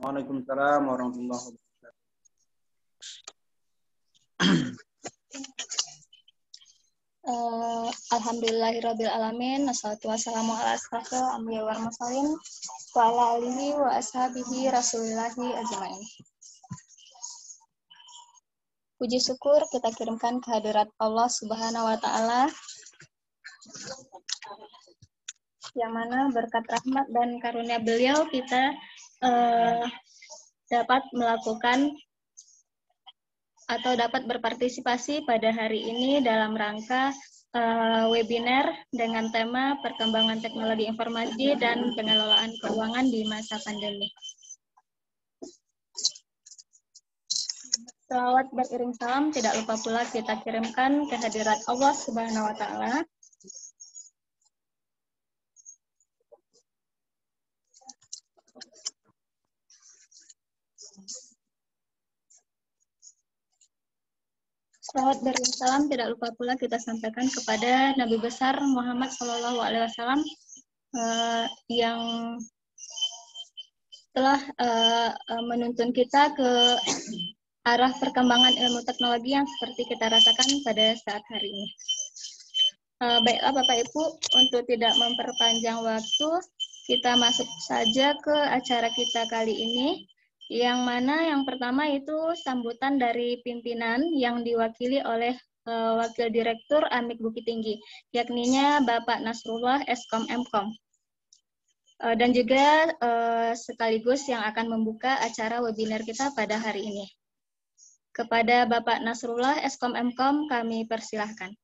Waalaikumsalam warahmatullahi wabarakatuh. Alhamdulillahirabbil alamin, wassalatu wassalamu ala asyrofil anbiya'i wal mursalin wa ala alihi wa ashabihi rasulillahi ajmain. Puji syukur kita kirimkan kehadirat Allah Subhanahu wa taala yang mana berkat rahmat dan karunia beliau kita dapat melakukan atau dapat berpartisipasi pada hari ini dalam rangka webinar dengan tema perkembangan teknologi informasi dan pengelolaan keuangan di masa pandemi. Salawat beriring salam tidak lupa pula kita kirimkan kehadirat Allah Subhanahu wa taala. Salawat beriring salam tidak lupa pula kita sampaikan kepada Nabi besar Muhammad SAW yang telah menuntun kita ke arah perkembangan ilmu teknologi yang seperti kita rasakan pada saat hari ini. Baiklah Bapak Ibu, untuk tidak memperpanjang waktu, kita masuk saja ke acara kita kali ini, yang mana yang pertama itu sambutan dari pimpinan yang diwakili oleh Wakil Direktur Amik Bukit Tinggi, yakninya Bapak Nasrullah Eskom Mkom. Dan juga sekaligus yang akan membuka acara webinar kita pada hari ini. Kepada Bapak Nasrullah Eskom Mkom kami persilahkan.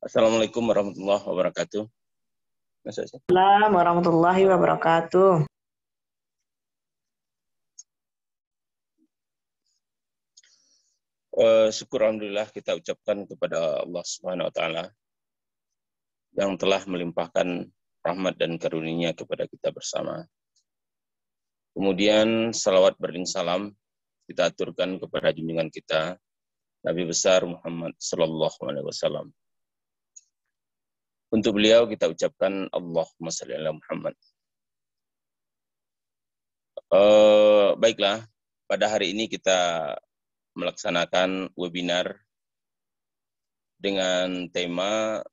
Assalamualaikum warahmatullahi wabarakatuh. Assalamualaikum warahmatullahi wabarakatuh. Syukur alhamdulillah kita ucapkan kepada Allah Subhanahu wa taala yang telah melimpahkan rahmat dan karunia kepada kita bersama. Kemudian salawat beriring salam kita aturkan kepada junjungan kita Nabi besar Muhammad sallallahu alaihi wasallam. Untuk beliau kita ucapkan Allahumma shalli ala Muhammad. Baiklah, pada hari ini kita melaksanakan webinar dengan tema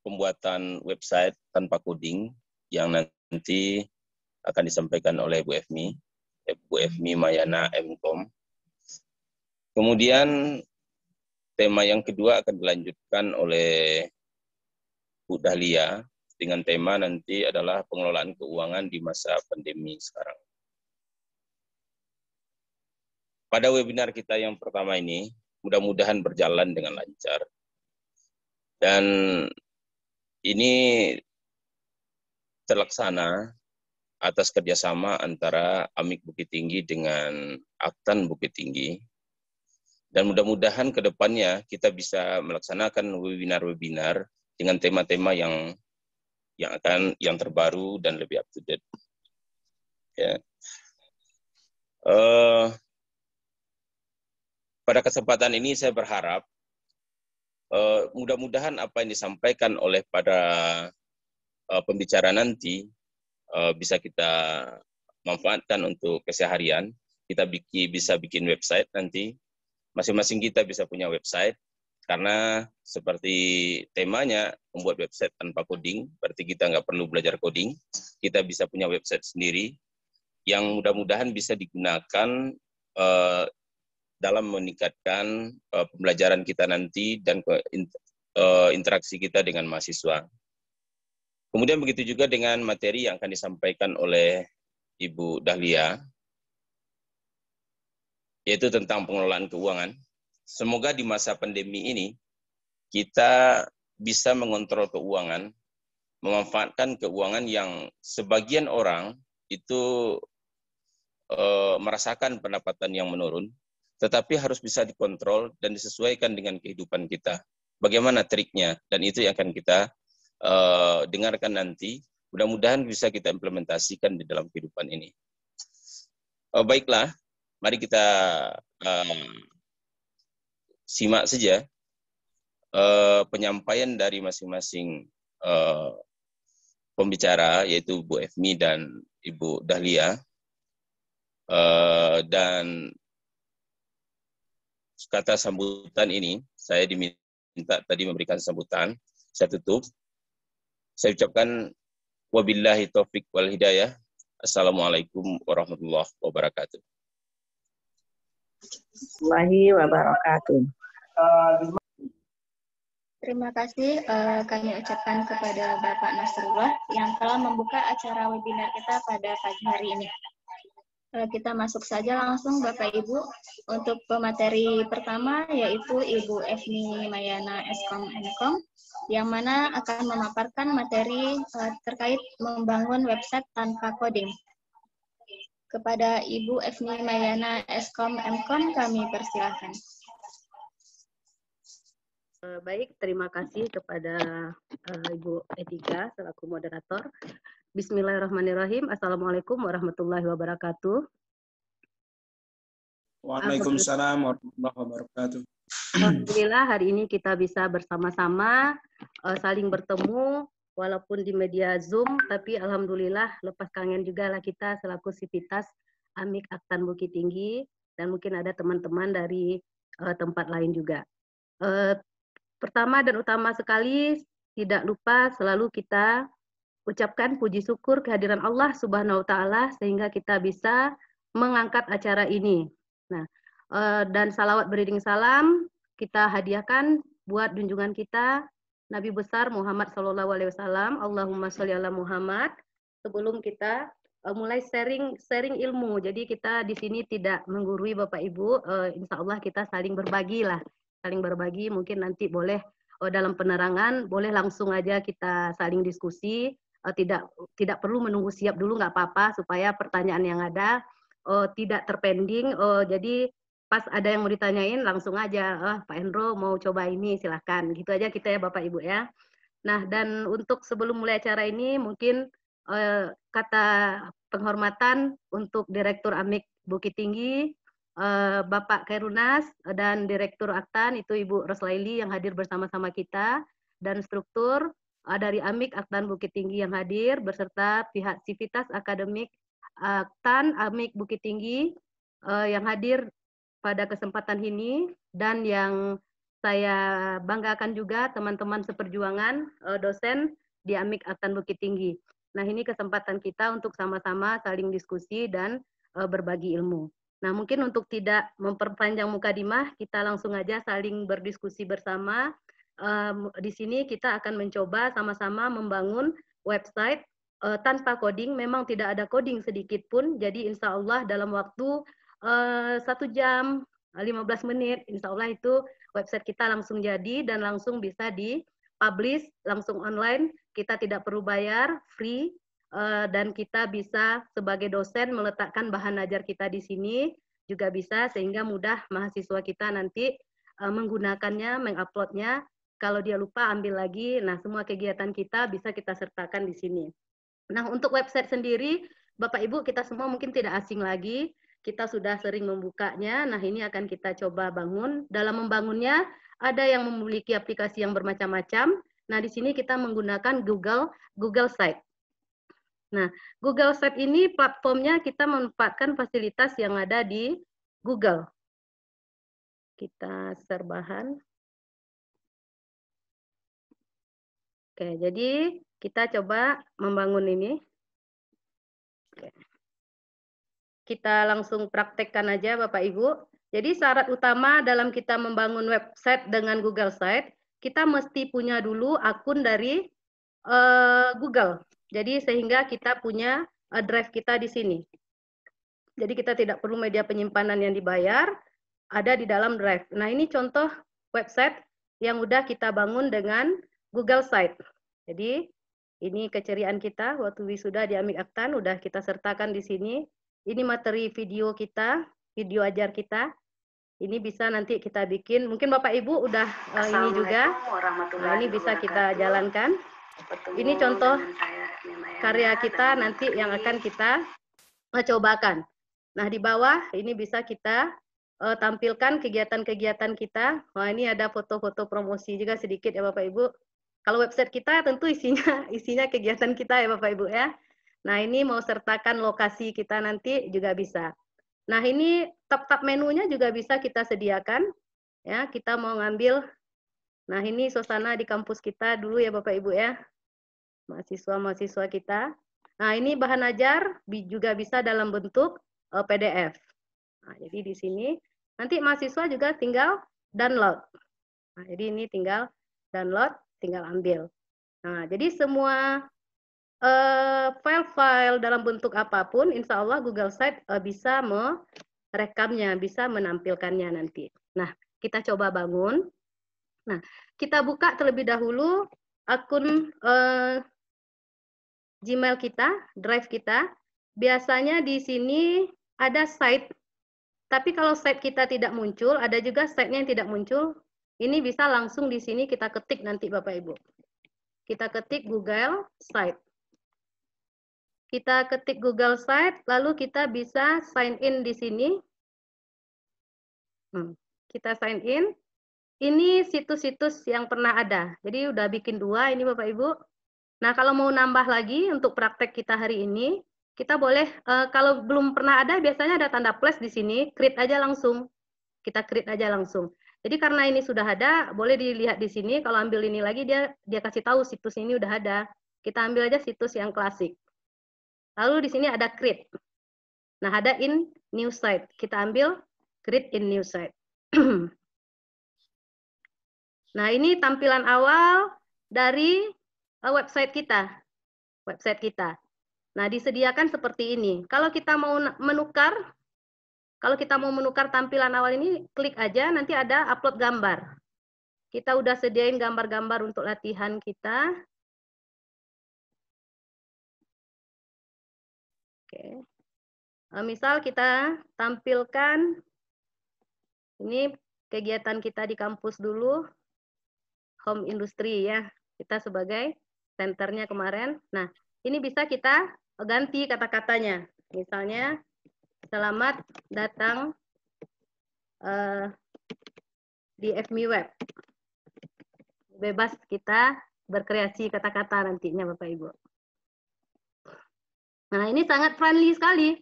pembuatan website tanpa coding yang nanti akan disampaikan oleh Bu Efmi Mayana Mkom. Kemudian tema yang kedua akan dilanjutkan oleh Bu Dahlia dengan tema nanti adalah pengelolaan keuangan di masa pandemi sekarang. Pada webinar kita yang pertama ini, mudah-mudahan berjalan dengan lancar. Dan ini terlaksana atas kerjasama antara Amik Bukit Tinggi dengan Aktan Bukit Tinggi. Dan mudah-mudahan ke depannya kita bisa melaksanakan webinar-webinar dengan tema-tema yang terbaru dan lebih up to date. Ya. Pada kesempatan ini saya berharap mudah-mudahan apa yang disampaikan oleh para pembicara nanti bisa kita manfaatkan untuk keseharian. Kita bisa bikin website nanti. Masing-masing kita bisa punya website. Karena seperti temanya membuat website tanpa coding, berarti kita nggak perlu belajar coding. Kita bisa punya website sendiri yang mudah-mudahan bisa digunakan dalam meningkatkan pembelajaran kita nanti dan interaksi kita dengan mahasiswa. Kemudian begitu juga dengan materi yang akan disampaikan oleh Ibu Dahlia, yaitu tentang pengelolaan keuangan. Semoga di masa pandemi ini kita bisa mengontrol keuangan, memanfaatkan keuangan yang sebagian orang itu merasakan pendapatan yang menurun, tetapi harus bisa dikontrol dan disesuaikan dengan kehidupan kita. Bagaimana triknya? Dan itu yang akan kita dengarkan nanti. Mudah-mudahan bisa kita implementasikan di dalam kehidupan ini. Baiklah, mari kita simak saja penyampaian dari masing-masing pembicara, yaitu Bu Efmi dan Ibu Dahlia. Dan kata sambutan ini, saya diminta tadi memberikan sambutan. Saya tutup. Saya ucapkan wabillahi taufik wal hidayah. Assalamualaikum warahmatullahi wabarakatuh. Warahmatullahi wabarakatuh. Terima kasih kami ucapkan kepada Bapak Nasrullah yang telah membuka acara webinar kita pada pagi hari ini. Kita masuk saja langsung Bapak Ibu untuk pemateri pertama, yaitu Ibu Efmi Mayana Eskom yang mana akan memaparkan materi terkait membangun website tanpa coding. Kepada Ibu Efmi Mayana Eskom kami persilahkan. Baik, terima kasih kepada Ibu Etika selaku moderator. Bismillahirrahmanirrahim. Assalamualaikum warahmatullahi wabarakatuh. Waalaikumsalam warahmatullahi wabarakatuh. Alhamdulillah hari ini kita bisa bersama-sama saling bertemu walaupun di media Zoom, tapi alhamdulillah lepas kangen juga lah kita selaku Sivitas Amik Aktan Bukit Tinggi, dan mungkin ada teman-teman dari tempat lain juga. Pertama dan utama sekali, tidak lupa selalu kita ucapkan puji syukur kehadiran Allah Subhanahu wa Ta'ala sehingga kita bisa mengangkat acara ini. Nah, dan salawat beriring salam kita hadiahkan buat junjungan kita Nabi besar Muhammad Sallallahu Alaihi Wasallam. Allahumma sholli ala Muhammad. Sebelum kita mulai sharing ilmu, jadi kita di sini tidak menggurui Bapak Ibu. Insya Allah kita saling berbagi lah, saling berbagi. Mungkin nanti boleh dalam penerangan, boleh langsung aja kita saling diskusi. Tidak perlu menunggu siap dulu, nggak apa-apa, supaya pertanyaan yang ada tidak terpending. Jadi pas ada yang mau ditanyain langsung aja, Pak Hendro mau coba ini, silahkan. Gitu aja kita ya Bapak Ibu ya. Nah, dan untuk sebelum mulai acara ini mungkin kata penghormatan untuk Direktur Amik Bukit Tinggi, Bapak Kairunas, dan Direktur Aktan itu Ibu Roslaili yang hadir bersama-sama kita, dan struktur dari Amik Aktan Bukit Tinggi yang hadir beserta pihak Sivitas Akademik Aktan Amik Bukit Tinggi yang hadir pada kesempatan ini, dan yang saya banggakan juga teman-teman seperjuangan dosen di Amik Aktan Bukit Tinggi. Nah, ini kesempatan kita untuk sama-sama saling diskusi dan berbagi ilmu. Nah, mungkin untuk tidak memperpanjang mukadimah, kita langsung aja saling berdiskusi bersama. Di sini kita akan mencoba sama-sama membangun website tanpa coding. Memang tidak ada coding sedikit pun, jadi insya Allah dalam waktu 1 jam 15 menit, insya Allah itu website kita langsung jadi dan langsung bisa di-publish langsung online. Kita tidak perlu bayar, free, dan kita bisa sebagai dosen meletakkan bahan ajar kita di sini juga bisa, sehingga mudah mahasiswa kita nanti menggunakannya, menguploadnya. Kalau dia lupa ambil lagi. Nah, semua kegiatan kita bisa kita sertakan di sini. Nah, untuk website sendiri, Bapak Ibu kita semua mungkin tidak asing lagi. Kita sudah sering membukanya. Nah, ini akan kita coba bangun. Dalam membangunnya, ada yang memiliki aplikasi yang bermacam-macam. Nah, di sini kita menggunakan Google Site. Nah, Google Site ini platformnya kita memanfaatkan fasilitas yang ada di Google. Kita share bahan. Oke, jadi kita coba membangun ini. Oke. Kita langsung praktekkan aja Bapak Ibu. Jadi syarat utama dalam kita membangun website dengan Google Site, kita mesti punya dulu akun dari Google. Jadi sehingga kita punya drive kita di sini. Jadi kita tidak perlu media penyimpanan yang dibayar, ada di dalam drive. Nah, ini contoh website yang udah kita bangun dengan Google Site. Jadi ini keceriaan kita waktu wisuda di Amik Aktan udah kita sertakan di sini. Ini materi video kita, video ajar kita. Ini bisa nanti kita bikin. Mungkin Bapak Ibu udah ini juga. Nah, ini bisa kita jalankan. Ini contoh karya kita nanti yang akan kita cobakan. Nah, di bawah ini bisa kita tampilkan kegiatan-kegiatan kita. Wah, ini ada foto-foto promosi juga sedikit ya Bapak Ibu. Kalau website kita tentu isinya kegiatan kita ya Bapak Ibu ya. Nah, ini mau sertakan lokasi kita nanti juga bisa. Nah, ini tab-tab menunya juga bisa kita sediakan. Ya, kita mau ngambil. Nah, ini suasana di kampus kita dulu ya Bapak Ibu ya. Mahasiswa-mahasiswa kita. Nah, ini bahan ajar juga bisa dalam bentuk PDF. Nah, jadi di sini nanti mahasiswa juga tinggal download. Nah, jadi ini tinggal download, tinggal ambil. Nah, jadi semua file-file dalam bentuk apapun, insya Allah Google Site bisa merekamnya, bisa menampilkannya nanti. Nah, kita coba bangun. Nah, kita buka terlebih dahulu akun Gmail kita, Drive kita. Biasanya di sini ada site. Tapi kalau site kita tidak muncul, ada juga site-nya yang tidak muncul. Ini bisa langsung di sini kita ketik nanti Bapak Ibu. Kita ketik Google Site. Kita ketik Google Site, lalu kita bisa sign in di sini. Kita sign in. Ini situs-situs yang pernah ada. Jadi udah bikin 2 ini Bapak Ibu. Nah, kalau mau nambah lagi untuk praktek kita hari ini, kita boleh, kalau belum pernah ada, biasanya ada tanda plus di sini, create aja langsung. Kita create aja langsung. Jadi karena ini sudah ada, boleh dilihat di sini, kalau ambil ini lagi, dia kasih tahu situs ini udah ada. Kita ambil aja situs yang klasik. Lalu di sini ada create. Nah, ada in new site. Kita ambil create in new site. Nah, ini tampilan awal dari website kita. Website kita. Nah, disediakan seperti ini. Kalau kita mau menukar tampilan awal ini, klik aja, nanti ada upload gambar. Kita udah sediain gambar-gambar untuk latihan kita. Oke. Misal kita tampilkan, ini kegiatan kita di kampus dulu, home industry ya. Kita sebagai senternya kemarin. Nah, ini bisa kita ganti kata-katanya. Misalnya, selamat datang di FMI Web. Bebas kita berkreasi kata-kata nantinya Bapak Ibu. Nah, ini sangat friendly sekali.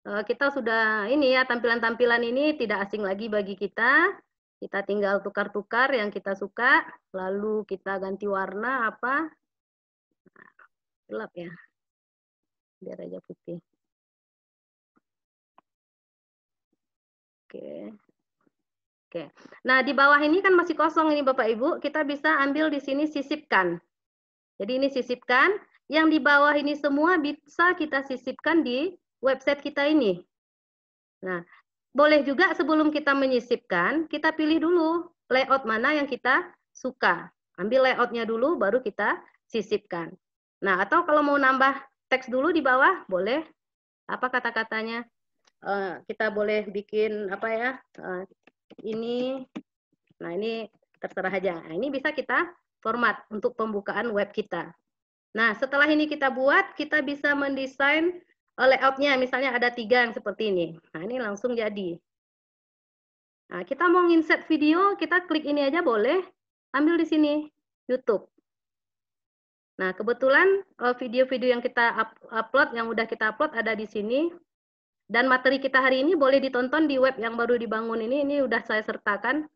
Kita sudah ini ya, tampilan-tampilan ini tidak asing lagi bagi kita. Kita tinggal tukar-tukar yang kita suka, lalu kita ganti warna apa. Gelap ya. Biar aja putih. Oke. Oke. Nah, di bawah ini kan masih kosong ini Bapak Ibu. Kita bisa ambil di sini sisipkan. Jadi ini sisipkan. Yang di bawah ini semua bisa kita sisipkan di website kita ini. Nah, boleh juga sebelum kita menyisipkan, kita pilih dulu layout mana yang kita suka. Ambil layoutnya dulu, baru kita sisipkan. Nah, atau kalau mau nambah teks dulu di bawah, boleh. Apa kata-katanya? Kita boleh bikin apa ya? Ini. Nah, ini terserah aja. Nah, ini bisa kita format untuk pembukaan web kita. Nah, setelah ini kita buat, kita bisa mendesain layoutnya. Misalnya ada 3 yang seperti ini. Nah, ini langsung jadi. Nah, kita mau insert video, kita klik ini aja boleh. Ambil di sini, YouTube. Nah, kebetulan video-video yang kita upload, yang udah kita upload ada di sini. Dan materi kita hari ini boleh ditonton di web yang baru dibangun ini udah saya sertakan.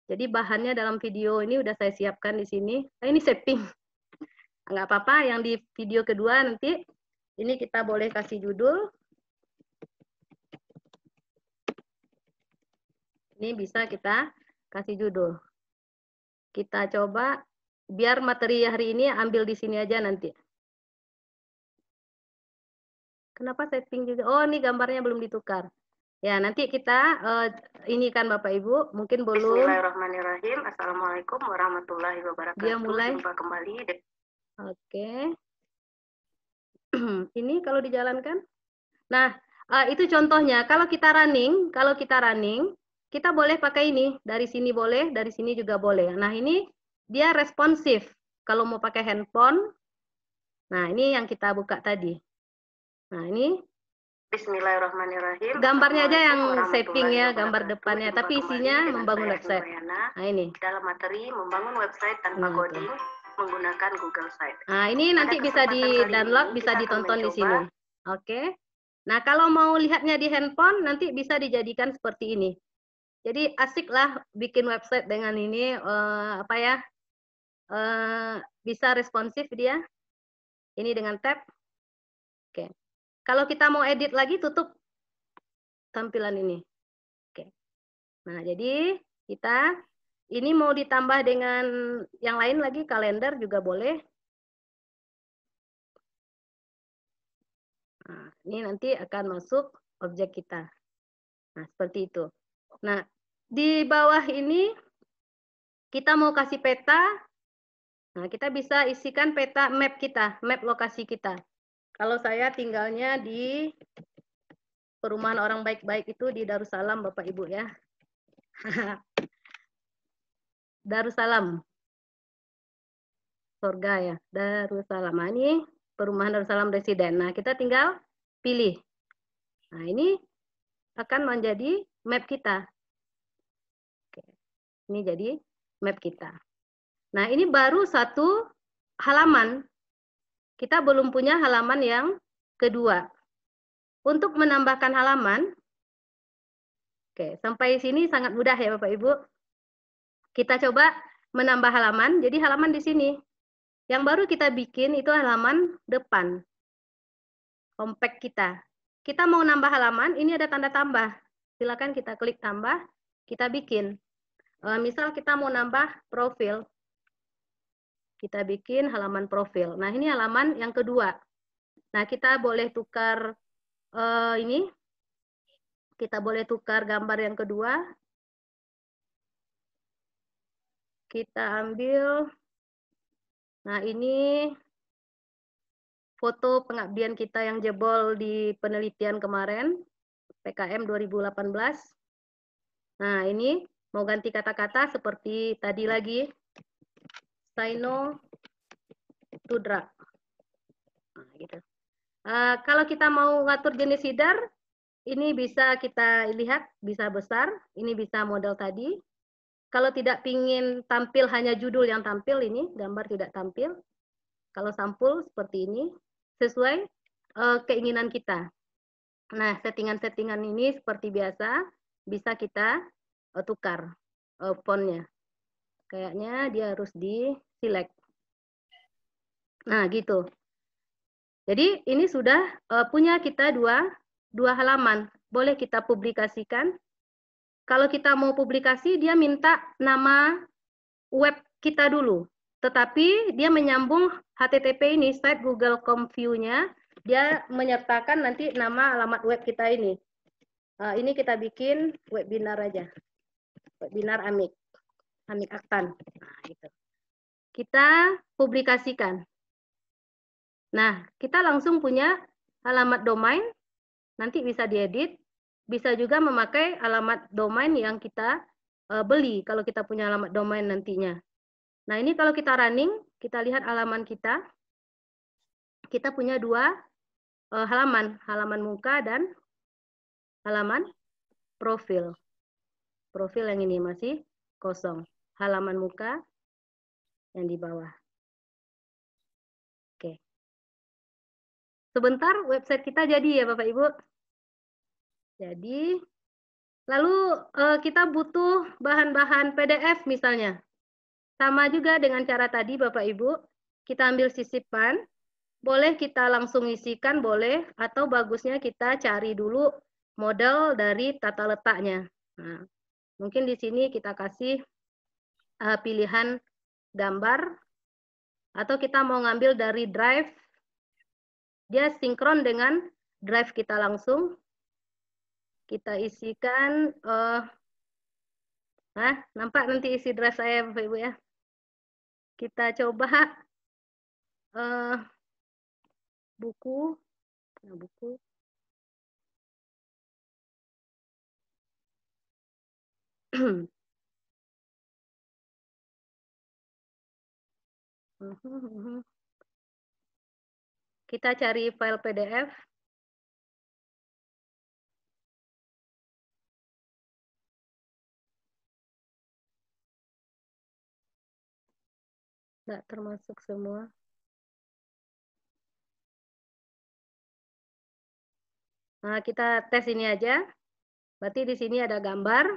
Jadi bahannya dalam video ini udah saya siapkan di sini. Nah, ini setting. Nggak apa-apa, yang di video kedua nanti, ini kita boleh kasih judul. Ini bisa kita kasih judul. Kita coba, biar materi hari ini ambil di sini aja nanti. Kenapa setting juga? Oh, ini gambarnya belum ditukar. Ya, nanti kita, ini kan Bapak Ibu, mungkin belum. Bismillahirrahmanirrahim. Assalamualaikum warahmatullahi wabarakatuh. Dia mulai. Jumpa kembali. Oke. Ini kalau dijalankan. Nah, itu contohnya. Kalau kita running, kita boleh pakai ini. Dari sini boleh, dari sini juga boleh. Nah, ini dia responsif. Kalau mau pakai handphone, nah ini yang kita buka tadi. Nah, ini Bismillahirrahmanirrahim. Gambarnya aja yang Assalamualaikum shaping ya, warahmatullahi gambar wabarakatuh. depannya, Jumpa tapi kembali isinya dengan membangun saya, website. Nurayana, Nah ini. dalam materi membangun website tanpa Nah, tuh. coding menggunakan Google Site. Nah, ini nanti Pada bisa kesempatan kali di-download, ini, bisa kita akan ditonton di mencoba- sini. Oke. Nah, kalau mau lihatnya di handphone, nanti bisa dijadikan seperti ini. Jadi asiklah bikin website dengan ini, apa ya, bisa responsif dia. Ini dengan tab. Oke. Kalau kita mau edit lagi, tutup tampilan ini. Oke. Nah, jadi kita ini mau ditambah dengan yang lain lagi, kalender juga boleh. Nah, ini nanti akan masuk objek kita. Nah, seperti itu. Nah, di bawah ini kita mau kasih peta. Nah, kita bisa isikan peta map kita, map lokasi kita. Kalau saya tinggalnya di perumahan orang baik-baik itu di Darussalam, Bapak Ibu ya. Darussalam. Surga ya, Darussalam. Nah, ini perumahan Darussalam Residen. Nah, kita tinggal pilih. Nah, ini akan menjadi map kita. Oke. Ini jadi map kita. Nah, ini baru satu halaman. Kita belum punya halaman yang kedua. Untuk menambahkan halaman, oke, sampai sini sangat mudah ya Bapak Ibu. Kita coba menambah halaman, jadi halaman di sini. Yang baru kita bikin itu halaman depan. Compact kita. Kita mau nambah halaman, ini ada tanda tambah. Silakan kita klik tambah, kita bikin. Misal kita mau nambah profil. Kita bikin halaman profil. Nah, ini halaman yang kedua. Nah, kita boleh tukar ini. Kita boleh tukar gambar yang kedua. Kita ambil. Nah, ini foto pengabdian kita yang jebol di penelitian kemarin, PKM 2018. Nah, ini mau ganti kata-kata seperti tadi lagi. Saino Tudra. Nah, gitu. Kalau kita mau ngatur jenis header, ini bisa kita lihat, bisa besar, ini bisa model tadi. Kalau tidak pingin tampil hanya judul yang tampil, ini gambar tidak tampil. Kalau sampul seperti ini, sesuai keinginan kita. Nah, settingan-settingan ini seperti biasa, bisa kita tukar fontnya. Kayaknya dia harus di-select. Nah, gitu. Jadi ini sudah punya kita dua halaman. Boleh kita publikasikan. Kalau kita mau publikasi, dia minta nama web kita dulu. Tetapi dia menyambung HTTP ini, site Google.com view-nya, dia menyertakan nanti nama alamat web kita ini. Ini kita bikin webinar aja. Webinar Amik. Amik Aktan. Nah, gitu. Kita publikasikan. Nah, kita langsung punya alamat domain, nanti bisa diedit, bisa juga memakai alamat domain yang kita beli kalau kita punya alamat domain nantinya. Nah, ini kalau kita running, kita lihat halaman kita punya dua halaman, halaman muka dan halaman profil. Profil yang ini masih kosong, halaman muka yang di bawah. Oke. Sebentar, website kita jadi ya Bapak Ibu. Jadi, lalu kita butuh bahan-bahan PDF misalnya. Sama juga dengan cara tadi Bapak Ibu, kita ambil sisipan, boleh kita langsung isikan, boleh, atau bagusnya kita cari dulu model dari tata letaknya. Nah, mungkin di sini kita kasih pilihan gambar, atau kita mau ngambil dari drive, dia sinkron dengan drive kita langsung. Kita isikan, nampak nanti isi drive saya Bapak Ibu ya. Kita coba buku, buku. Kita cari file PDF. Nggak termasuk semua. Nah, kita tes ini aja. Berarti di sini ada gambar.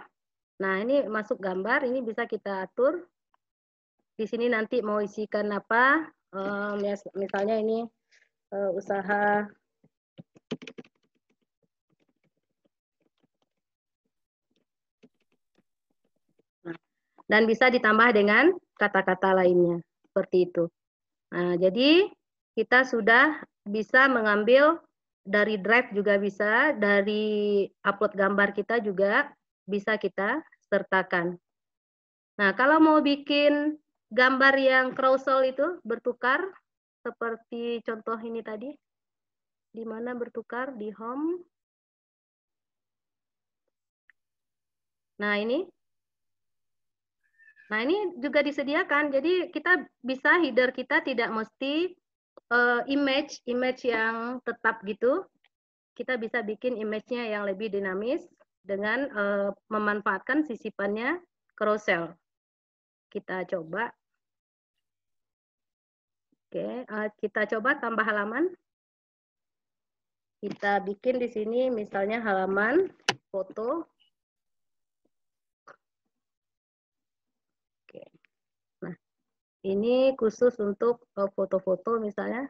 Nah, ini masuk gambar, ini bisa kita atur. Di sini nanti mau isikan apa? Misalnya ini usaha dan bisa ditambah dengan kata-kata lainnya seperti itu. Nah, jadi kita sudah bisa mengambil dari drive juga bisa, dari upload gambar kita juga bisa kita sertakan. Nah, kalau mau bikin gambar yang carousel itu bertukar seperti contoh ini tadi, di mana bertukar di home. Nah, ini juga disediakan. Jadi kita bisa header kita tidak mesti image yang tetap gitu. Kita bisa bikin image-nya yang lebih dinamis dengan memanfaatkan sisipannya carousel. Kita coba. Oke, kita coba tambah halaman. Kita bikin di sini misalnya halaman foto. Oke. Nah, ini khusus untuk foto-foto misalnya.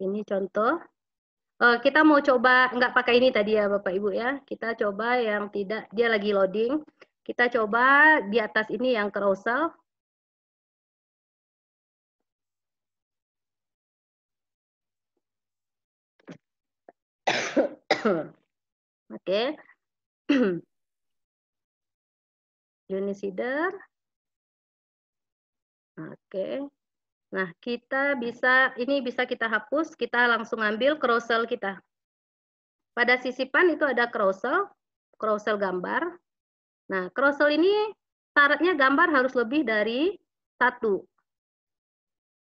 Ini contoh. Kita mau coba nggak pakai ini tadi ya Bapak Ibu ya. Kita coba yang tidak, dia lagi loading. Kita coba di atas ini yang carousel. Oke. Unit header. Oke. Nah, kita bisa, ini bisa kita hapus, kita langsung ambil carousel kita. Pada sisipan itu ada carousel gambar. Nah, carousel ini syaratnya gambar harus lebih dari 1.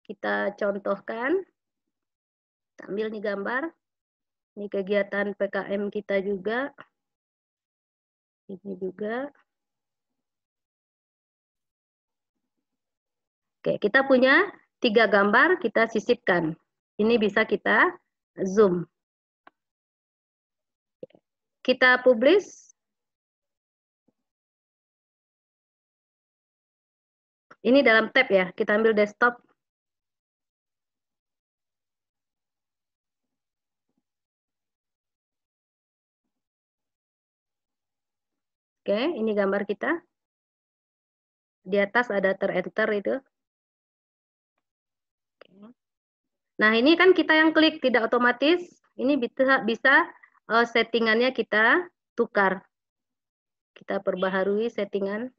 Kita contohkan. Kita ambil nih gambar. Ini kegiatan PKM kita juga. Ini juga. Oke, kita punya 3 gambar, kita sisipkan. Ini bisa kita zoom. Kita publish. Ini dalam tab ya, kita ambil desktop. Oke, ini gambar kita. Di atas ada terenter itu. Nah, ini kan kita yang klik, tidak otomatis. Ini bisa settingannya kita tukar. Kita perbaharui settingan.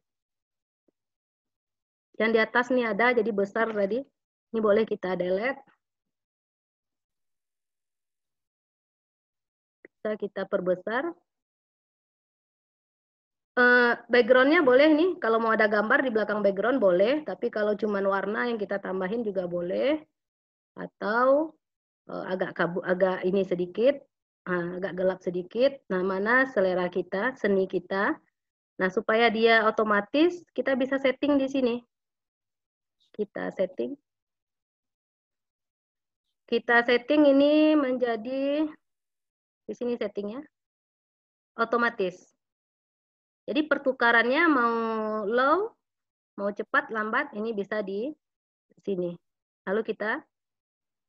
Yang di atas nih ada, jadi besar tadi. Ini boleh kita delete. Bisa kita perbesar. Background-nya boleh nih, kalau mau ada gambar di belakang background boleh, tapi kalau cuma warna yang kita tambahin juga boleh. Atau agak ini sedikit, agak gelap sedikit. Nah, mana selera kita, seni kita. Nah, supaya dia otomatis, kita bisa setting di sini. Kita setting. Kita setting ini menjadi, di sini settingnya, otomatis. Jadi pertukarannya mau low, mau cepat, lambat, ini bisa di sini. Lalu kita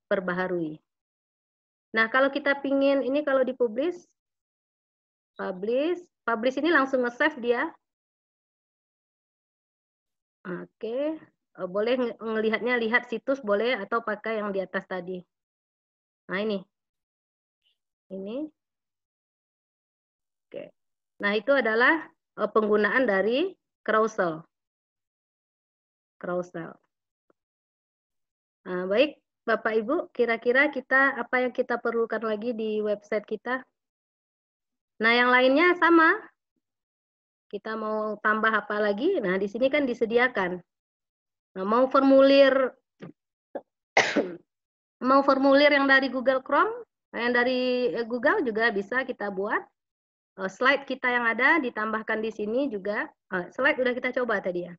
perbaharui. Nah, kalau kita pingin, ini kalau dipublish, publish ini langsung nge-save dia. Oke, boleh ngelihatnya, lihat situs boleh, atau pakai yang di atas tadi. Nah, ini. Oke. Nah, itu adalah penggunaan dari carousel. Nah, baik, Bapak Ibu, kira-kira kita apa yang kita perlukan lagi di website kita? Nah, yang lainnya sama. Kita mau tambah apa lagi? Nah, di sini kan disediakan. Nah, mau formulir yang dari Google Chrome, yang dari Google juga bisa kita buat. slide kita yang ada ditambahkan di sini juga. Slide udah kita coba tadi ya.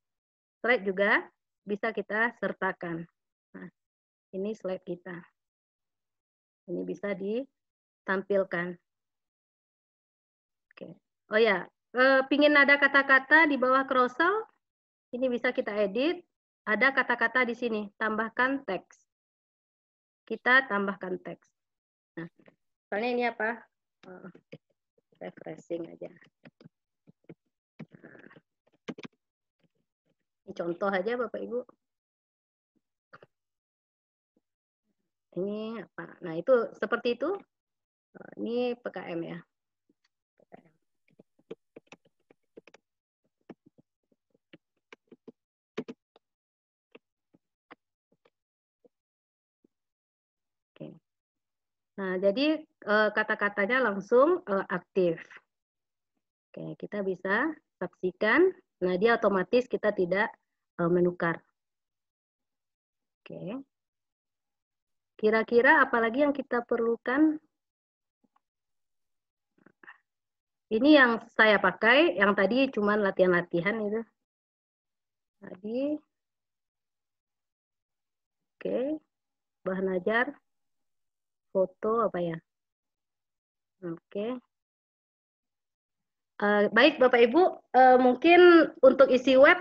Slide juga bisa kita sertakan. Nah, ini slide kita. Ini bisa ditampilkan. Oke. Oh ya, pingin ada kata-kata di bawah carousel, ini bisa kita edit. Ada kata-kata di sini, tambahkan teks. Kita tambahkan teks. Nah, misalnya ini apa? Refreshing aja. Nah, ini contoh aja Bapak Ibu. Ini apa? Nah, itu seperti itu. Ini PKM ya. Oke. Nah, jadi kata-katanya langsung aktif. Oke, kita bisa saksikan. Nah, dia otomatis kita tidak menukar. Oke. Kira-kira apalagi yang kita perlukan? Ini yang saya pakai, yang tadi cuma latihan-latihan itu. Tadi. Oke. Bahan ajar. Foto apa ya? Oke. Baik Bapak Ibu, mungkin untuk isi web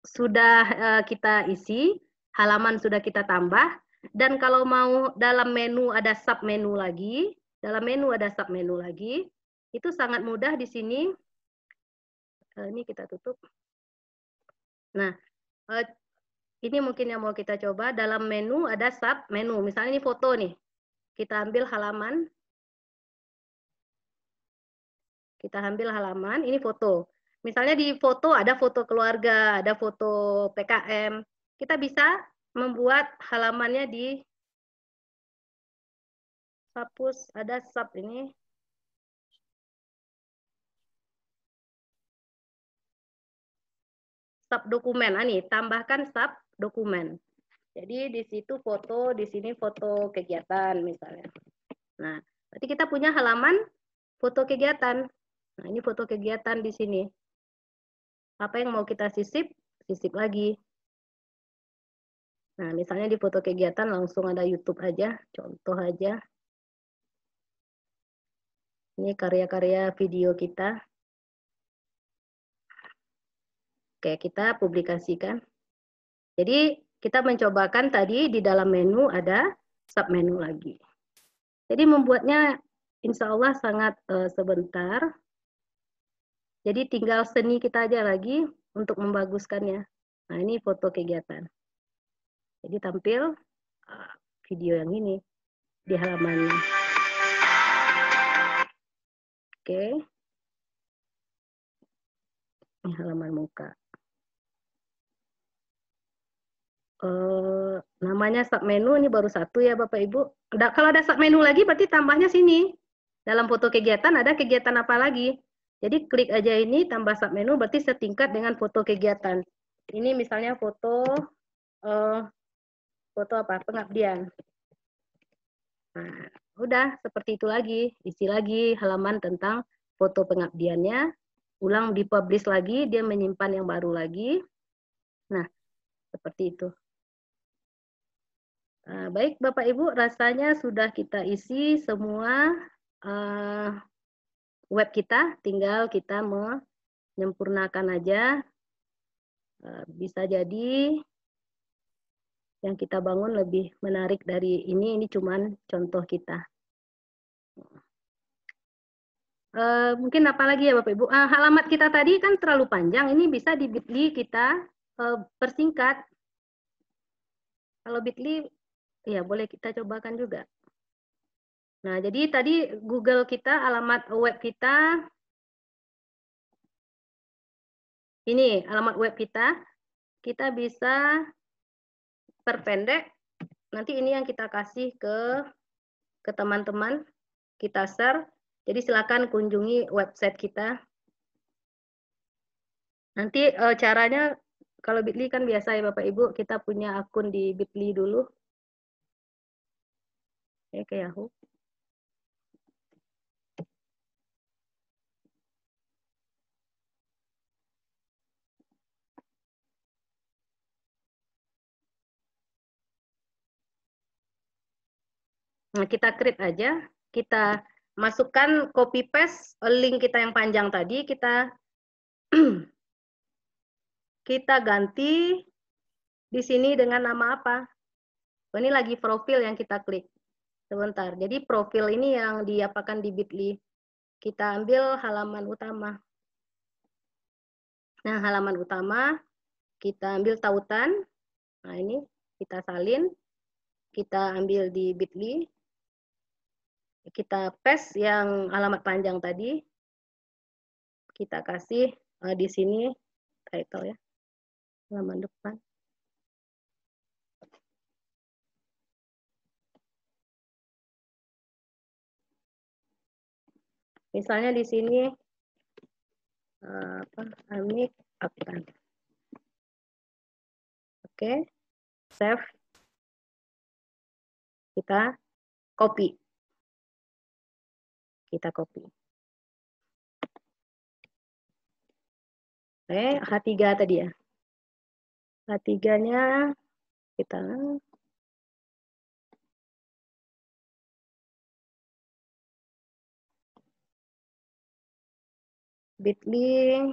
sudah kita isi, halaman sudah kita tambah. Dan kalau mau dalam menu ada sub menu lagi, itu sangat mudah di sini. Ini kita tutup. Nah, ini mungkin yang mau kita coba. Dalam menu ada sub menu. Misalnya ini foto nih. Kita ambil halaman. Ini foto. Misalnya di foto ada foto keluarga, ada foto PKM. Kita bisa membuat halamannya di hapus, ada sub ini. Sub dokumen, nih tambahkan sub dokumen. Jadi di situ foto, di sini foto kegiatan misalnya. Nah, berarti kita punya halaman foto kegiatan. Nah, ini foto kegiatan di sini. Apa yang mau kita sisip, sisip lagi. Nah, misalnya di foto kegiatan langsung ada YouTube aja, contoh aja. Ini karya-karya video kita. Oke, kita publikasikan. Jadi kita mencobakan tadi di dalam menu ada sub menu lagi. Jadi membuatnya insya Allah sangat sebentar. Jadi tinggal seni kita aja lagi untuk membaguskannya. Nah, ini foto kegiatan. Jadi tampil video yang ini di halamannya. Oke. Ini halaman muka. Namanya submenu ini baru satu ya Bapak Ibu. Kalau ada submenu lagi berarti tambahnya sini. Dalam foto kegiatan ada kegiatan apa lagi. Jadi klik aja ini tambah submenu berarti setingkat dengan foto kegiatan. Ini misalnya foto apa? Pengabdian. Nah, udah seperti itu lagi. Isi lagi halaman tentang foto pengabdiannya. Ulang dipublish lagi, dia menyimpan yang baru lagi. Nah, seperti itu. Baik Bapak Ibu, rasanya sudah kita isi semua web kita, tinggal kita menyempurnakan aja. Bisa jadi yang kita bangun lebih menarik dari ini cuman contoh kita. Mungkin apa lagi ya Bapak Ibu? Halamat kita tadi kan terlalu panjang, ini bisa di Bitly kita persingkat. Kalau Bitly ya boleh kita cobakan juga. Nah, jadi tadi Google kita, alamat web kita. Ini alamat web kita. Kita bisa perpendek. Nanti ini yang kita kasih ke teman-teman. Kita share. Jadi silakan kunjungi website kita. Nanti caranya kalau Bitly kan biasa ya Bapak Ibu, kita punya akun di Bitly dulu. Ke Yahoo. Nah, kita create aja, kita masukkan copy paste link kita yang panjang tadi, kita kita ganti di sini dengan nama apa? Ini lagi profil yang kita klik. Sebentar. Jadi profil ini yang diapakan di Bitly. Kita ambil halaman utama. Nah, halaman utama kita ambil tautan. Nah, ini kita salin. Kita ambil di Bitly. Kita paste yang alamat panjang tadi. Kita kasih di sini title ya. Halaman depan. Misalnya di sini Amik Aktan. Oke, save. Kita copy. Kita copy. Oke, H3 tadi ya. H3-nya kita Bitly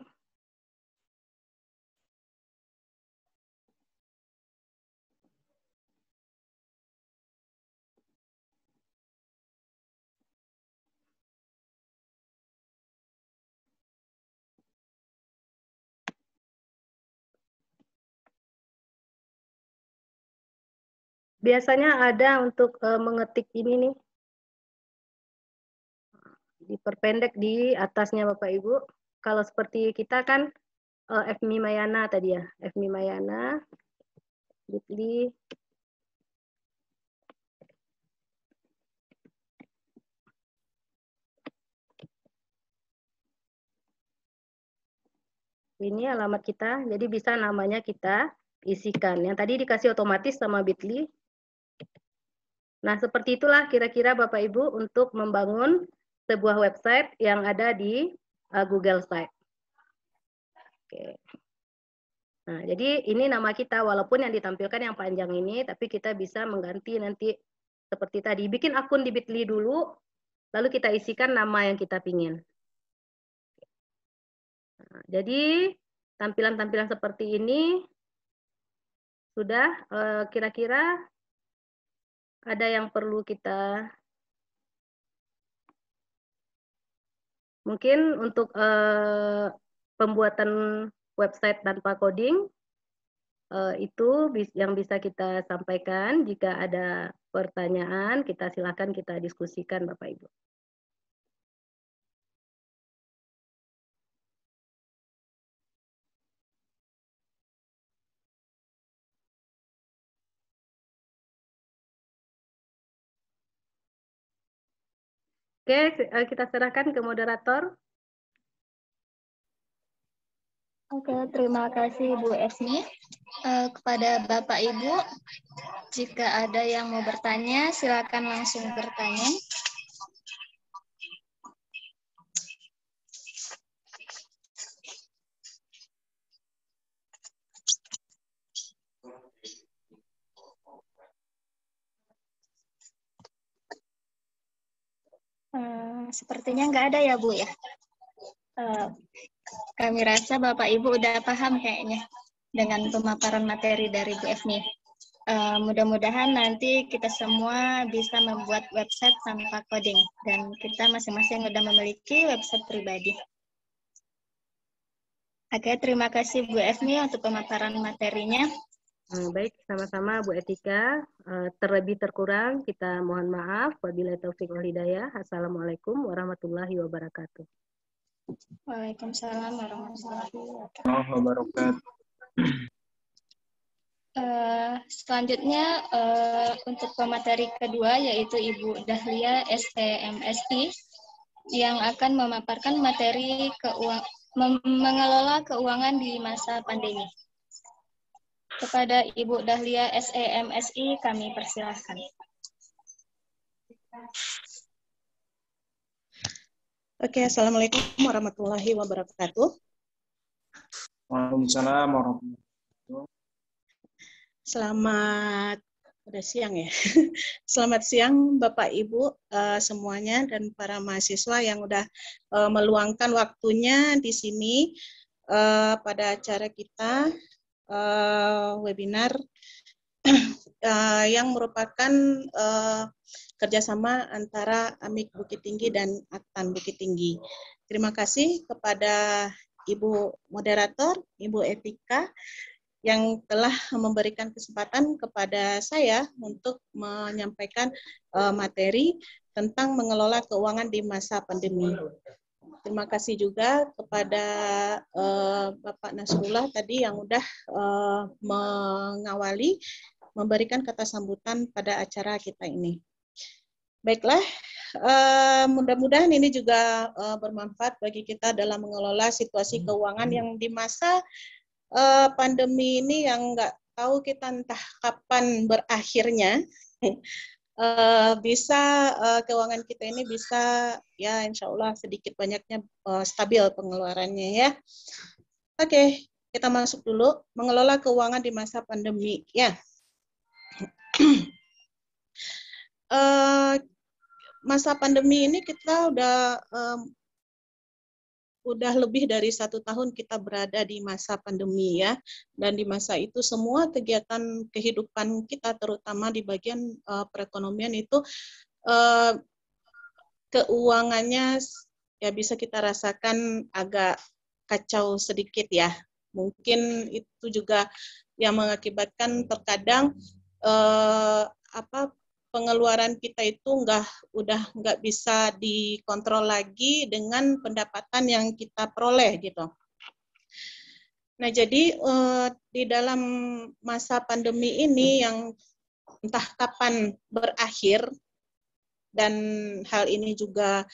biasanya ada untuk mengetik ini nih. Diperpendek di atasnya Bapak Ibu. Kalau seperti kita kan FMI Mayana tadi ya. FMI Mayana, Bitly. Ini alamat kita, jadi bisa namanya kita isikan. Yang tadi dikasih otomatis sama Bitly. Nah, seperti itulah kira-kira Bapak Ibu untuk membangun sebuah website yang ada di Google Site. Oke. Nah, jadi ini nama kita, walaupun yang ditampilkan yang panjang ini, tapi kita bisa mengganti nanti seperti tadi. Bikin akun di Bitly dulu, lalu kita isikan nama yang kita pingin. Nah, jadi tampilan-tampilan seperti ini sudah kira-kira ada yang perlu kita mungkin untuk pembuatan website tanpa coding itu yang bisa kita sampaikan. Jika ada pertanyaan, kita silakan kita diskusikan Bapak Ibu. Oke, kita serahkan ke moderator. Oke, terima kasih Bu Esmi. Kepada Bapak Ibu, jika ada yang mau bertanya, silakan langsung bertanya. Sepertinya nggak ada ya Bu ya. Kami rasa Bapak Ibu udah paham kayaknya dengan pemaparan materi dari Bu Esmi. Mudah-mudahan nanti kita semua bisa membuat website tanpa coding dan kita masing-masing udah memiliki website pribadi. Oke, terima kasih Bu Esmi untuk pemaparan materinya. Baik, sama-sama Bu Etika. Terlebih terkurang kita mohon maaf. Wabillahi taufiq wal hidayah. Assalamualaikum warahmatullahi wabarakatuh. Waalaikumsalam warahmatullahi wabarakatuh. Selanjutnya untuk pemateri kedua yaitu Ibu Dahlia STMSI yang akan memaparkan materi mengelola keuangan di masa pandemi. Kepada Ibu Dahlia SEMSI kami persilahkan. Oke, Assalamualaikum warahmatullahi wabarakatuh. Waalaikumsalam warahmatullahi wabarakatuh. Selamat Udah siang ya. Selamat siang Bapak Ibu semuanya dan para mahasiswa yang udah meluangkan waktunya di sini pada acara kita webinar yang merupakan kerjasama antara AMIK Bukit Tinggi dan Aktan Bukit Tinggi. Terima kasih kepada Ibu Moderator, Ibu Etika, yang telah memberikan kesempatan kepada saya untuk menyampaikan materi tentang mengelola keuangan di masa pandemi. Terima kasih juga kepada Bapak Nasrullah tadi yang sudah mengawali, memberikan kata sambutan pada acara kita ini. Baiklah, mudah-mudahan ini juga bermanfaat bagi kita dalam mengelola situasi keuangan yang di masa pandemi ini yang nggak tahu kita entah kapan berakhirnya, bisa keuangan kita ini bisa ya insya Allah sedikit banyaknya stabil pengeluarannya ya. Oke, kita masuk dulu mengelola keuangan di masa pandemi ya. Masa pandemi ini kita udah lebih dari 1 tahun kita berada di masa pandemi ya, dan di masa itu semua kegiatan kehidupan kita terutama di bagian perekonomian itu keuangannya ya bisa kita rasakan agak kacau sedikit ya. Mungkin itu juga yang mengakibatkan terkadang pengeluaran kita itu udah nggak bisa dikontrol lagi dengan pendapatan yang kita peroleh gitu. Nah jadi di dalam masa pandemi ini yang entah kapan berakhir, dan hal ini juga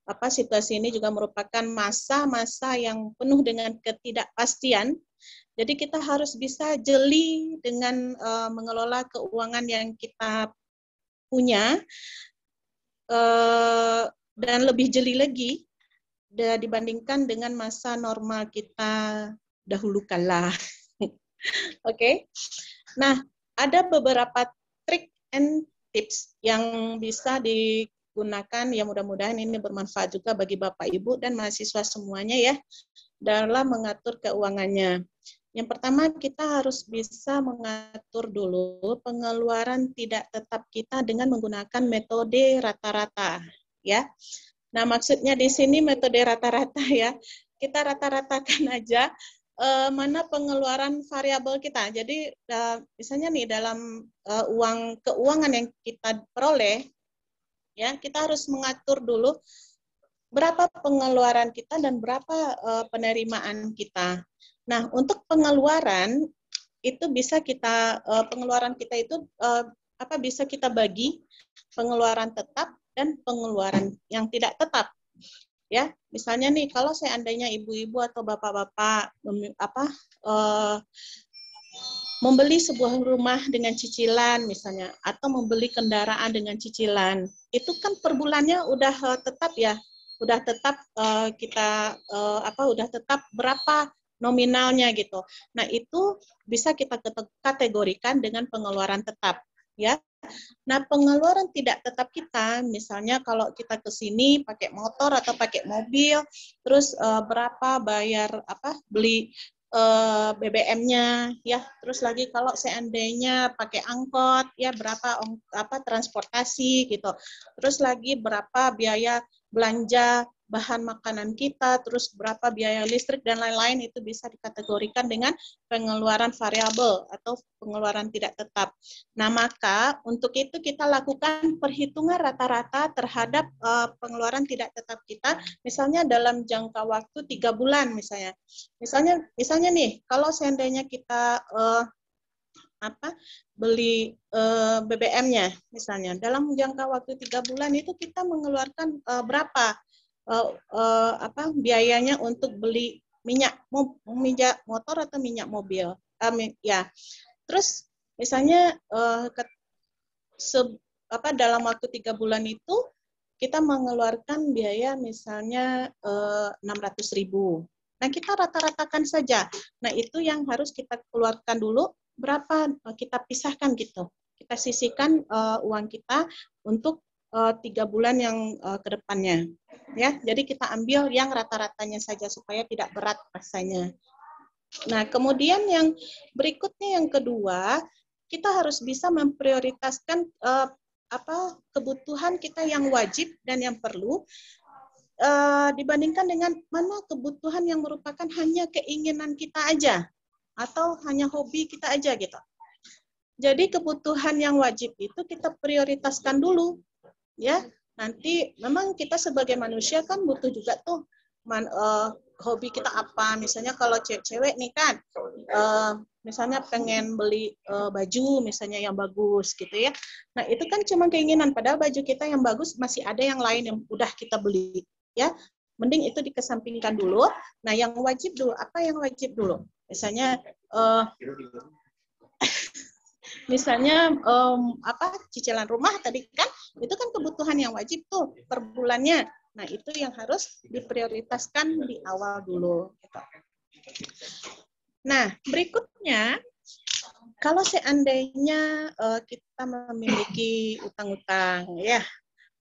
situasi ini juga merupakan masa-masa yang penuh dengan ketidakpastian. Jadi kita harus bisa jeli dengan mengelola keuangan yang kita punya, dan lebih jeli lagi dibandingkan dengan masa normal kita dahulu kala. Oke. Nah, ada beberapa trik and tips yang bisa digunakan, ya mudah-mudahan ini bermanfaat juga bagi Bapak Ibu dan mahasiswa semuanya ya dalam mengatur keuangannya. Yang pertama, kita harus bisa mengatur dulu pengeluaran tidak tetap kita dengan menggunakan metode rata-rata, ya. Nah, maksudnya di sini metode rata-rata ya, kita rata-ratakan aja mana pengeluaran variabel kita. Jadi, misalnya nih dalam keuangan yang kita peroleh, ya kita harus mengatur dulu berapa pengeluaran kita dan berapa penerimaan kita. Nah, untuk pengeluaran itu bisa kita pengeluaran kita itu bisa kita bagi pengeluaran tetap dan pengeluaran yang tidak tetap. Ya, misalnya nih kalau seandainya ibu-ibu atau bapak-bapak membeli sebuah rumah dengan cicilan misalnya atau membeli kendaraan dengan cicilan, itu kan per bulannya udah tetap ya. Udah tetap udah tetap berapa nominalnya gitu. Nah, itu bisa kita kategorikan dengan pengeluaran tetap, ya. Nah, pengeluaran tidak tetap kita, misalnya kalau kita ke sini pakai motor atau pakai mobil, terus berapa bayar beli BBM-nya, ya. Terus lagi kalau seandainya pakai angkot, ya berapa transportasi gitu. Terus lagi berapa biaya belanja bahan makanan kita, terus berapa biaya listrik dan lain-lain, itu bisa dikategorikan dengan pengeluaran variabel atau pengeluaran tidak tetap. Nah, maka untuk itu kita lakukan perhitungan rata-rata terhadap pengeluaran tidak tetap kita, misalnya dalam jangka waktu 3 bulan misalnya. Misalnya nih, kalau seandainya kita beli BBM-nya misalnya, dalam jangka waktu 3 bulan itu kita mengeluarkan berapa biayanya untuk beli minyak motor atau minyak mobil, ya. Terus misalnya dalam waktu 3 bulan itu kita mengeluarkan biaya misalnya 600.000. Nah, kita rata-ratakan saja. Nah, itu yang harus kita keluarkan dulu, berapa kita pisahkan gitu. kita sisihkan uang kita untuk 3 bulan yang ke depannya. Ya, jadi kita ambil yang rata-ratanya saja supaya tidak berat rasanya. Nah, kemudian yang berikutnya yang kedua, kita harus bisa memprioritaskan kebutuhan kita yang wajib dan yang perlu dibandingkan dengan mana kebutuhan yang merupakan hanya keinginan kita aja atau hanya hobi kita aja gitu. Jadi kebutuhan yang wajib itu kita prioritaskan dulu. Ya, nanti memang kita sebagai manusia kan butuh juga tuh hobi kita apa. Misalnya kalau cewek-cewek nih kan, misalnya pengen beli baju misalnya yang bagus gitu ya. Nah itu kan cuma keinginan, padahal baju kita yang bagus masih ada yang lain yang udah kita beli. Ya, mending itu dikesampingkan dulu. Nah yang wajib dulu, apa yang wajib dulu? Misalnya cicilan rumah tadi kan, itu kan kebutuhan yang wajib tuh per bulannya. Nah itu yang harus diprioritaskan di awal dulu. Gitu. Nah berikutnya, kalau seandainya kita memiliki utang-utang, ya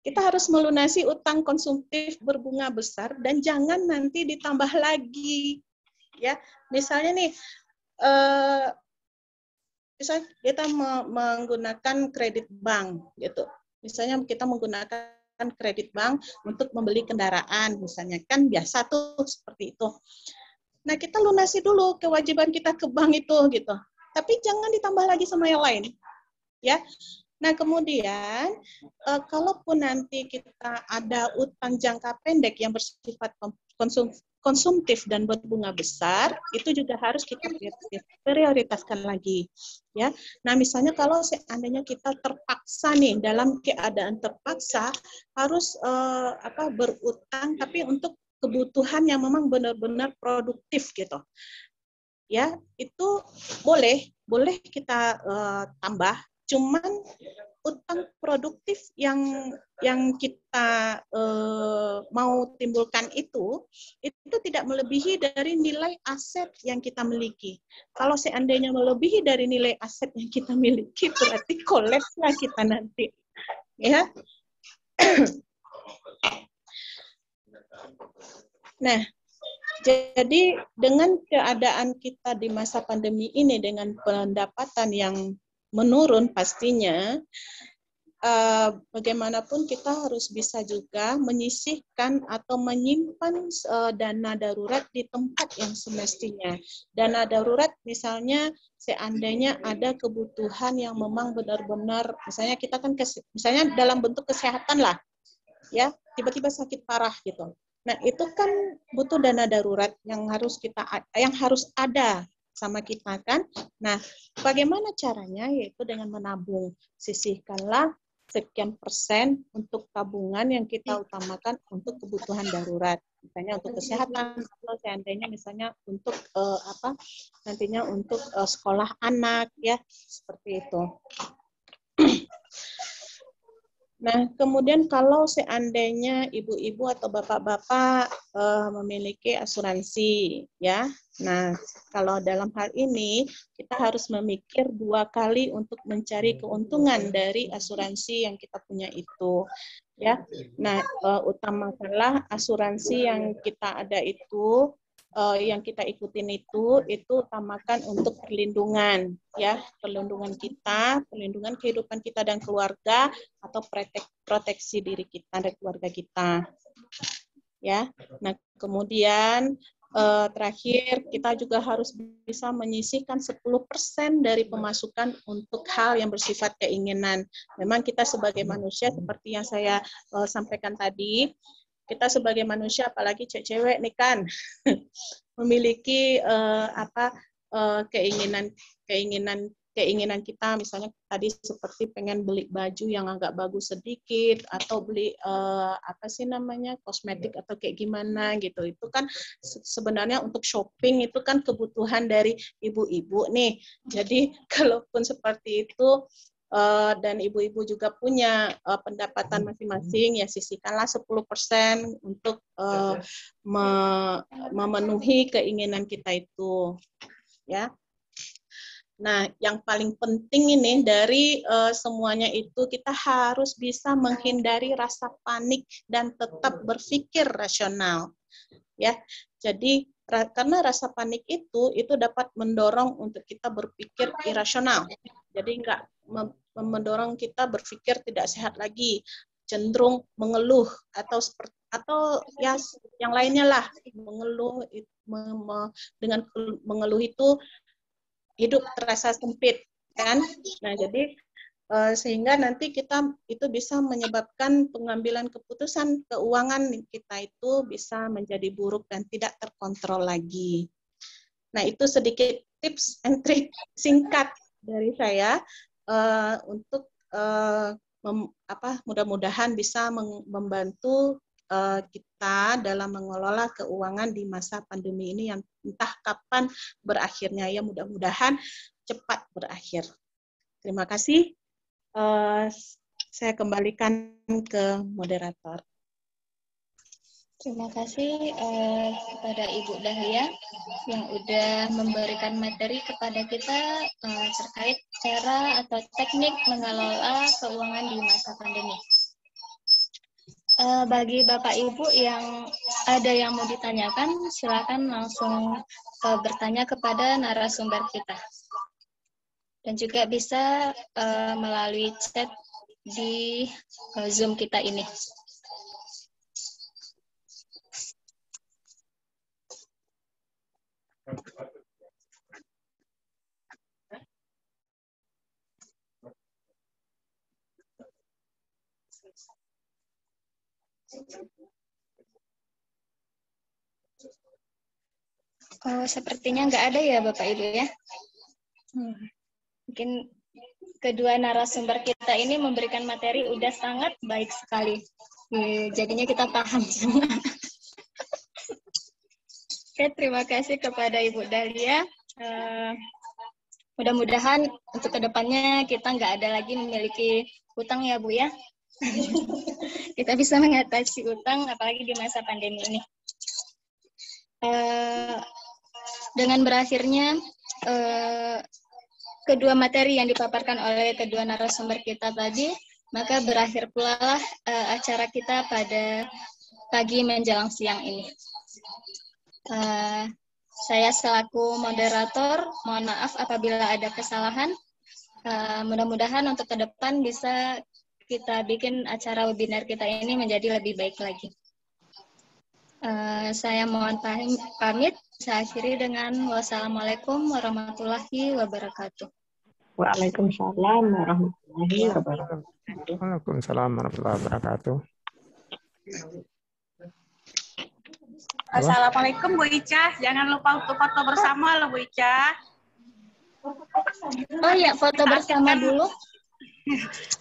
kita harus melunasi utang konsumtif berbunga besar dan jangan nanti ditambah lagi. Ya, misalnya nih. Misalnya kita menggunakan kredit bank gitu. Misalnya kita menggunakan kredit bank untuk membeli kendaraan misalnya, kan biasa tuh seperti itu. Nah, kita lunasi dulu kewajiban kita ke bank itu gitu. Tapi jangan ditambah lagi sama yang lain. Ya. Nah, kemudian kalaupun nanti kita ada utang jangka pendek yang bersifat konsumtif dan berbunga besar, itu juga harus kita prioritaskan lagi. Ya, nah misalnya kalau seandainya kita terpaksa nih, dalam keadaan terpaksa harus berutang, tapi untuk kebutuhan yang memang benar-benar produktif gitu. Ya, itu boleh kita tambah. Cuman utang produktif yang kita mau timbulkan itu tidak melebihi dari nilai aset yang kita miliki. Kalau seandainya melebihi dari nilai aset yang kita miliki, berarti kolaps lah kita nanti. Ya. Nah, jadi dengan keadaan kita di masa pandemi ini dengan pendapatan yang menurun pastinya, bagaimanapun kita harus bisa juga menyisihkan atau menyimpan dana darurat di tempat yang semestinya. Dana darurat misalnya seandainya ada kebutuhan yang memang benar-benar, misalnya kita kan misalnya dalam bentuk kesehatan lah, ya tiba-tiba sakit parah gitu. Nah itu kan butuh dana darurat yang harus ada sama kita kan. Nah, bagaimana caranya? Yaitu dengan menabung. Sisihkanlah sekian persen untuk tabungan yang kita utamakan untuk kebutuhan darurat. Misalnya untuk kesehatan atau seandainya misalnya untuk nantinya untuk sekolah anak ya, seperti itu. Nah, kemudian kalau seandainya ibu-ibu atau bapak-bapak memiliki asuransi, ya. Nah, kalau dalam hal ini kita harus memikir 2 kali untuk mencari keuntungan dari asuransi yang kita punya itu, ya. Nah, utamakanlah asuransi yang kita ada itu. Yang kita ikutin itu utamakan untuk perlindungan ya, perlindungan kita, perlindungan kehidupan kita dan keluarga atau proteksi diri kita dan keluarga kita. Ya. Nah, kemudian terakhir kita juga harus bisa menyisihkan 10% dari pemasukan untuk hal yang bersifat keinginan. Memang kita sebagai manusia seperti yang saya sampaikan tadi, kita sebagai manusia apalagi cewek nih kan memiliki keinginan kita, misalnya tadi seperti pengen beli baju yang agak bagus sedikit atau beli kosmetik atau kayak gimana gitu. Itu kan sebenarnya untuk shopping itu kan kebutuhan dari ibu-ibu nih. Jadi kalaupun seperti itu dan ibu-ibu juga punya pendapatan masing-masing, ya sisihkanlah 10% untuk memenuhi keinginan kita itu, ya. Nah, yang paling penting ini dari semuanya itu kita harus bisa menghindari rasa panik dan tetap berpikir rasional. Ya, jadi karena rasa panik itu dapat mendorong untuk kita berpikir irasional. Jadi enggak mendorong kita berpikir tidak sehat lagi, cenderung mengeluh atau ya yang lainnya lah, mengeluh. Dengan mengeluh itu hidup terasa sempit, kan? Nah, jadi sehingga nanti kita itu bisa menyebabkan pengambilan keputusan keuangan kita itu bisa menjadi buruk dan tidak terkontrol lagi. Nah, itu sedikit tips and trik singkat dari saya untuk mudah-mudahan bisa membantu kita dalam mengelola keuangan di masa pandemi ini yang entah kapan berakhirnya, ya mudah-mudahan cepat berakhir. Terima kasih. Saya kembalikan ke moderator. Terima kasih kepada Ibu Dahlia yang udah memberikan materi kepada kita terkait cara atau teknik mengelola keuangan di masa pandemi. Bagi Bapak Ibu yang ada yang mau ditanyakan, silakan langsung bertanya kepada narasumber kita. Dan juga bisa melalui chat di Zoom kita ini. Oh, sepertinya nggak ada ya Bapak Ibu ya. Mungkin kedua narasumber kita ini memberikan materi udah sangat baik sekali. Jadinya kita paham semua. Oke, terima kasih kepada Ibu Dahlia. Mudah-mudahan untuk kedepannya kita nggak ada lagi memiliki utang ya Bu ya. Kita bisa mengatasi utang apalagi di masa pandemi ini. Dengan berakhirnya kedua materi yang dipaparkan oleh kedua narasumber kita tadi, maka berakhir pula lah acara kita pada pagi menjelang siang ini. Saya selaku moderator, mohon maaf apabila ada kesalahan. Mudah-mudahan untuk ke depan bisa kita bikin acara webinar kita ini menjadi lebih baik lagi. Saya mohon pamit. Saya akhiri dengan wassalamualaikum warahmatullahi wabarakatuh. Waalaikumsalam warahmatullahi wabarakatuh. Waalaikumsalam warahmatullahi wabarakatuh. Assalamualaikum Bu Ica. Jangan lupa untuk foto bersama loh Bu Ica. Oh iya, foto bersama dulu.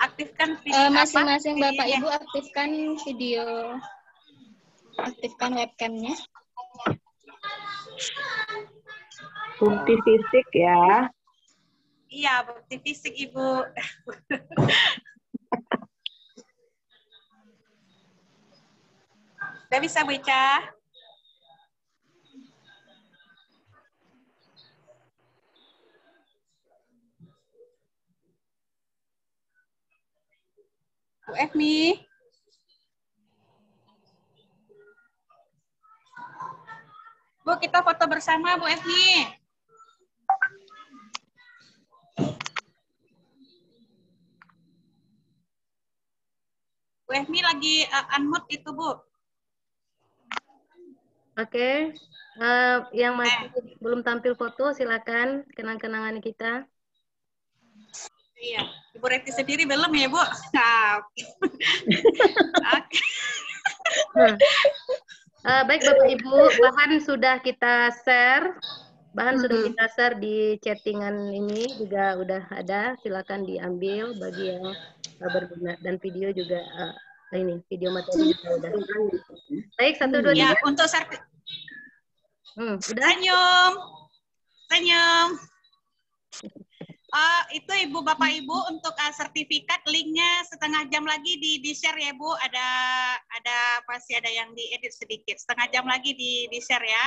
Aktifkan video masing-masing Bapak Ibu aktifkan video. Aktifkan webcamnya. Bukti fisik ya. Iya, bukti fisik Ibu. Udah bisa Bu Ica? Bu Efmi. Bu, kita foto bersama Bu Efmi. Bu Efmi lagi unmute itu Bu. Oke, yang masih belum tampil foto silakan kenang-kenangan kita. Iya, Ibu Reti sendiri belum ya Bu? Nah. Baik Bapak Ibu, bahan sudah kita share. Sudah kita share di chattingan ini juga udah ada. Silakan diambil bagi yang berguna dan video juga ini video materi juga udah. Baik 1 2 3. Ya, untuk Udah. Senyum. Itu Ibu Bapak Ibu untuk sertifikat linknya setengah jam lagi di share ya Bu. Ada pasti ada yang diedit sedikit. Setengah jam lagi di share ya.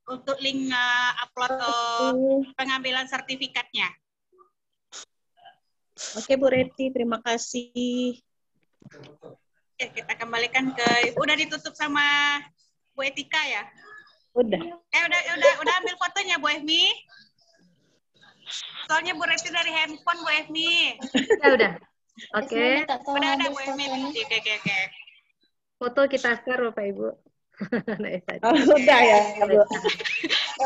Untuk link upload pengambilan sertifikatnya. Oke Bu Reti, terima kasih. Oke, kita kembalikan ke udah ditutup sama Bu Etika ya? Udah. Udah ambil fotonya Bu Efmi. Soalnya Bu Reti dari handphone Bu Efmi. Udah. Oke. Udah Bu Efmi. Oke. Foto kita share Bapak Ibu. Udah ya, Bu.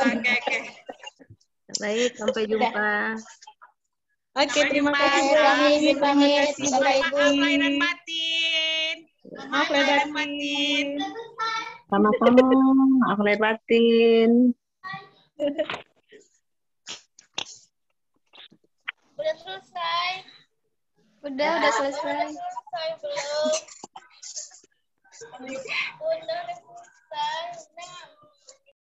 Oke. Baik, sampai jumpa. Oke, terima kasih. Pamit, Bapak Ibu. Maaf lahir dan batin. Maaf lahir dan batin. Sama-sama, maaf lahir batin. Udah selesai. Udah selesai. Belum. Udah